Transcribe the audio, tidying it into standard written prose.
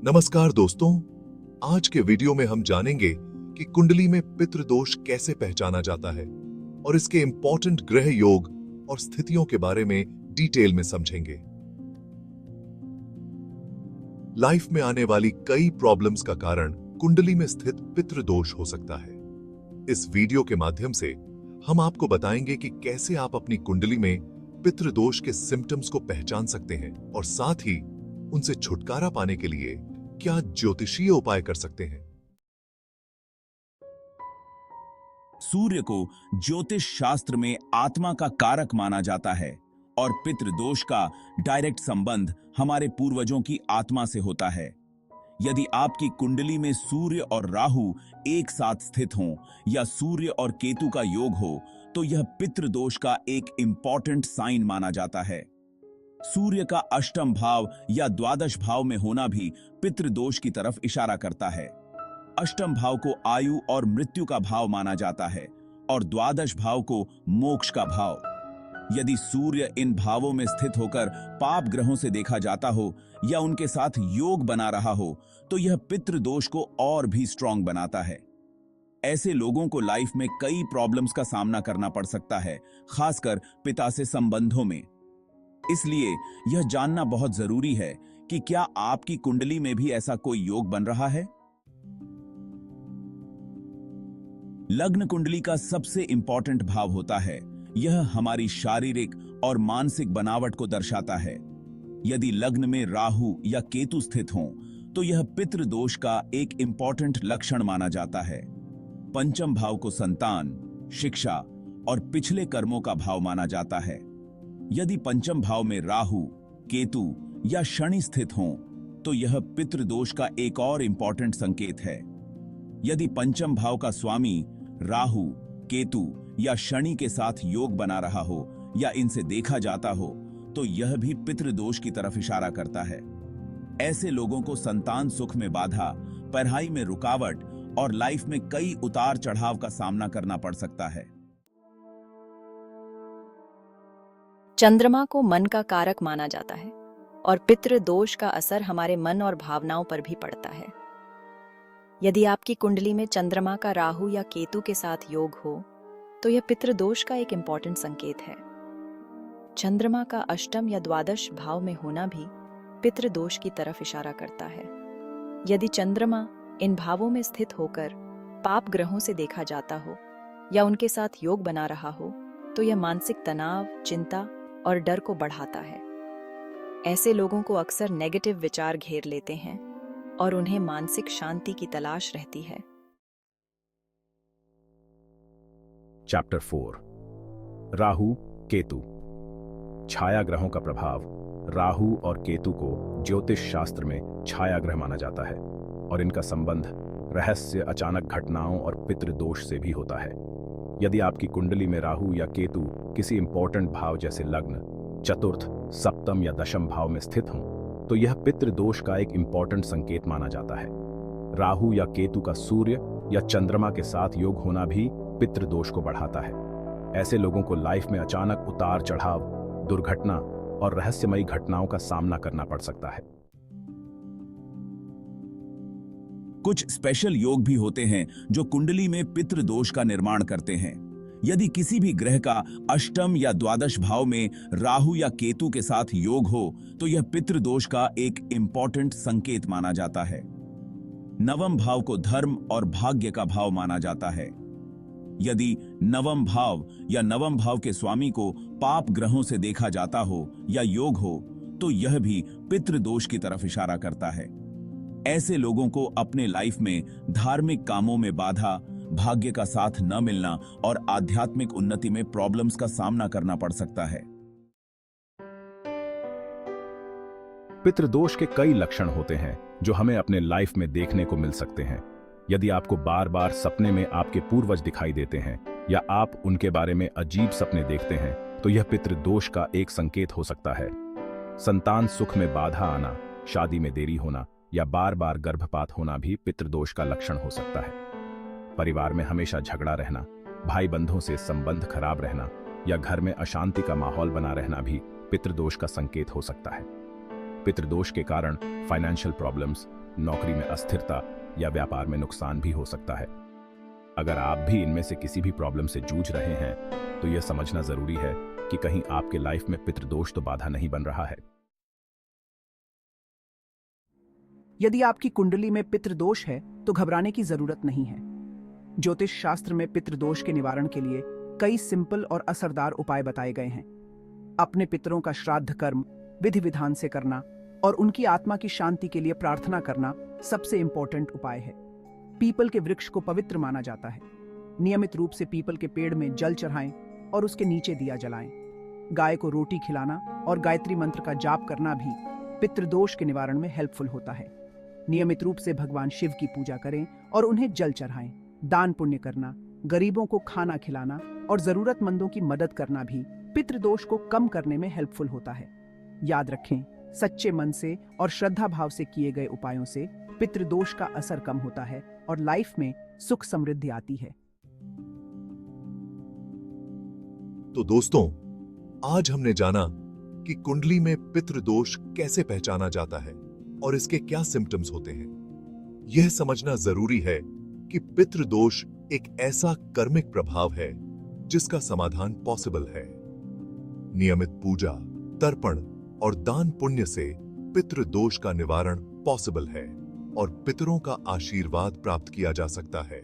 नमस्कार दोस्तों, आज के वीडियो में हम जानेंगे कि कुंडली में पितृदोष कैसे पहचाना जाता है और इसके इंपॉर्टेंट ग्रह योग और स्थितियों के बारे में डिटेल में समझेंगे। लाइफ में आने वाली कई प्रॉब्लम्स का कारण कुंडली में स्थित पितृदोष हो सकता है। इस वीडियो के माध्यम से हम आपको बताएंगे कि कैसे आप अपनी कुंडली में पितृदोष के सिम्टम्स को पहचान सकते हैं और साथ ही उनसे छुटकारा पाने के लिए क्या ज्योतिषीय उपाय कर सकते हैं। सूर्य को ज्योतिष शास्त्र में आत्मा का कारक माना जाता है और पितृदोष का डायरेक्ट संबंध हमारे पूर्वजों की आत्मा से होता है। यदि आपकी कुंडली में सूर्य और राहु एक साथ स्थित हों या सूर्य और केतु का योग हो तो यह पितृदोष का एक इंपॉर्टेंट साइन माना जाता है। सूर्य का अष्टम भाव या द्वादश भाव में होना भी पितृदोष की तरफ इशारा करता है। अष्टम भाव को आयु और मृत्यु का भाव माना जाता है और द्वादश भाव को मोक्ष का भाव। यदि सूर्य इन भावों में स्थित होकर पाप ग्रहों से देखा जाता हो या उनके साथ योग बना रहा हो तो यह पितृदोष को और भी स्ट्रांग बनाता है। ऐसे लोगों को लाइफ में कई प्रॉब्लम्स का सामना करना पड़ सकता है, खासकर पिता से संबंधों में। इसलिए यह जानना बहुत जरूरी है कि क्या आपकी कुंडली में भी ऐसा कोई योग बन रहा है। लग्न कुंडली का सबसे इंपॉर्टेंट भाव होता है। यह हमारी शारीरिक और मानसिक बनावट को दर्शाता है। यदि लग्न में राहु या केतु स्थित हों तो यह पितृदोष का एक इंपॉर्टेंट लक्षण माना जाता है। पंचम भाव को संतान, शिक्षा और पिछले कर्मों का भाव माना जाता है। यदि पंचम भाव में राहु, केतु या शनि स्थित हों तो यह पितृदोष का एक और इंपॉर्टेंट संकेत है। यदि पंचम भाव का स्वामी राहु, केतु या शनि के साथ योग बना रहा हो या इनसे देखा जाता हो तो यह भी पितृदोष की तरफ इशारा करता है। ऐसे लोगों को संतान सुख में बाधा, पढ़ाई में रुकावट और लाइफ में कई उतार चढ़ाव का सामना करना पड़ सकता है। चंद्रमा को मन का कारक माना जाता है और पितृदोष का असर हमारे मन और भावनाओं पर भी पड़ता है। यदि आपकी कुंडली में चंद्रमा का राहु या केतु के साथ योग हो तो यह पितृदोष का एक इंपॉर्टेंट संकेत है। चंद्रमा का अष्टम या द्वादश भाव में होना भी पितृदोष की तरफ इशारा करता है। यदि चंद्रमा इन भावों में स्थित होकर पाप ग्रहों से देखा जाता हो या उनके साथ योग बना रहा हो तो यह मानसिक तनाव, चिंता और डर को बढ़ाता है। ऐसे लोगों को अक्सर नेगेटिव विचार घेर लेते हैं और उन्हें मानसिक शांति की तलाश रहती है। चैप्टर 4 राहु केतु। छाया ग्रहों का प्रभाव। राहु और केतु को ज्योतिष शास्त्र में छाया ग्रह माना जाता है और इनका संबंध रहस्य, अचानक घटनाओं और पितृदोष से भी होता है। यदि आपकी कुंडली में राहु या केतु किसी इंपॉर्टेंट भाव जैसे लग्न, चतुर्थ, सप्तम या दशम भाव में स्थित हों तो यह पितृदोष का एक इंपॉर्टेंट संकेत माना जाता है। राहु या केतु का सूर्य या चंद्रमा के साथ योग होना भी पितृदोष को बढ़ाता है। ऐसे लोगों को लाइफ में अचानक उतार चढ़ाव, दुर्घटना और रहस्यमयी घटनाओं का सामना करना पड़ सकता है। कुछ स्पेशल योग भी होते हैं जो कुंडली में पितृदोष का निर्माण करते हैं। यदि किसी भी ग्रह का अष्टम या द्वादश भाव में राहु या केतु के साथ योग हो तो यह पितृदोष का एक इंपॉर्टेंट संकेत माना जाता है। नवम भाव को धर्म और भाग्य का भाव माना जाता है। यदि नवम भाव या नवम भाव के स्वामी को पाप ग्रहों से देखा जाता हो या योग हो तो यह भी पितृदोष की तरफ इशारा करता है। ऐसे लोगों को अपने लाइफ में धार्मिक कामों में बाधा, भाग्य का साथ न मिलना और आध्यात्मिक उन्नति में प्रॉब्लम्स का सामना करना पड़ सकता है। पितृदोष के कई लक्षण होते हैं जो हमें अपने लाइफ में देखने को मिल सकते हैं। यदि आपको बार बार सपने में आपके पूर्वज दिखाई देते हैं या आप उनके बारे में अजीब सपने देखते हैं तो यह पितृदोष का एक संकेत हो सकता है। संतान सुख में बाधा आना, शादी में देरी होना या बार बार गर्भपात होना भी पितृदोष का लक्षण हो सकता है। परिवार में हमेशा झगड़ा रहना, भाई बंधुओं से संबंध खराब रहना या घर में अशांति का माहौल बना रहना भी पितृदोष का संकेत हो सकता है। पितृदोष के कारण फाइनेंशियल प्रॉब्लम्स, नौकरी में अस्थिरता या व्यापार में नुकसान भी हो सकता है। अगर आप भी इनमें से किसी भी प्रॉब्लम से जूझ रहे हैं तो यह समझना जरूरी है कि कहीं आपके लाइफ में पितृदोष तो बाधा नहीं बन रहा है। यदि आपकी कुंडली में पितृदोष है तो घबराने की जरूरत नहीं है। ज्योतिष शास्त्र में पितृदोष के निवारण के लिए कई सिंपल और असरदार उपाय बताए गए हैं। अपने पितरों का श्राद्ध कर्म विधि विधान से करना और उनकी आत्मा की शांति के लिए प्रार्थना करना सबसे इंपॉर्टेंट उपाय है। पीपल के वृक्ष को पवित्र माना जाता है। नियमित रूप से पीपल के पेड़ में जल चढ़ाएं और उसके नीचे दिया जलाएं। गाय को रोटी खिलाना और गायत्री मंत्र का जाप करना भी पितृदोष के निवारण में हेल्पफुल होता है। नियमित रूप से भगवान शिव की पूजा करें और उन्हें जल चढ़ाएं। दान पुण्य करना, गरीबों को खाना खिलाना और जरूरतमंदों की मदद करना भी पितृदोष को कम करने में हेल्पफुल होता है। याद रखें, सच्चे मन से और श्रद्धा भाव से किए गए उपायों से पितृदोष का असर कम होता है और लाइफ में सुख समृद्धि आती है। तो दोस्तों, आज हमने जाना कि कुंडली में पितृदोष कैसे पहचाना जाता है और इसके क्या सिम्टम्स होते हैं। यह समझना जरूरी है कि पितृदोष एक ऐसा कर्मिक प्रभाव है जिसका समाधान पॉसिबल है। नियमित पूजा, तर्पण और दान पुण्य से पितृदोष का निवारण पॉसिबल है और पितरों का आशीर्वाद प्राप्त किया जा सकता है।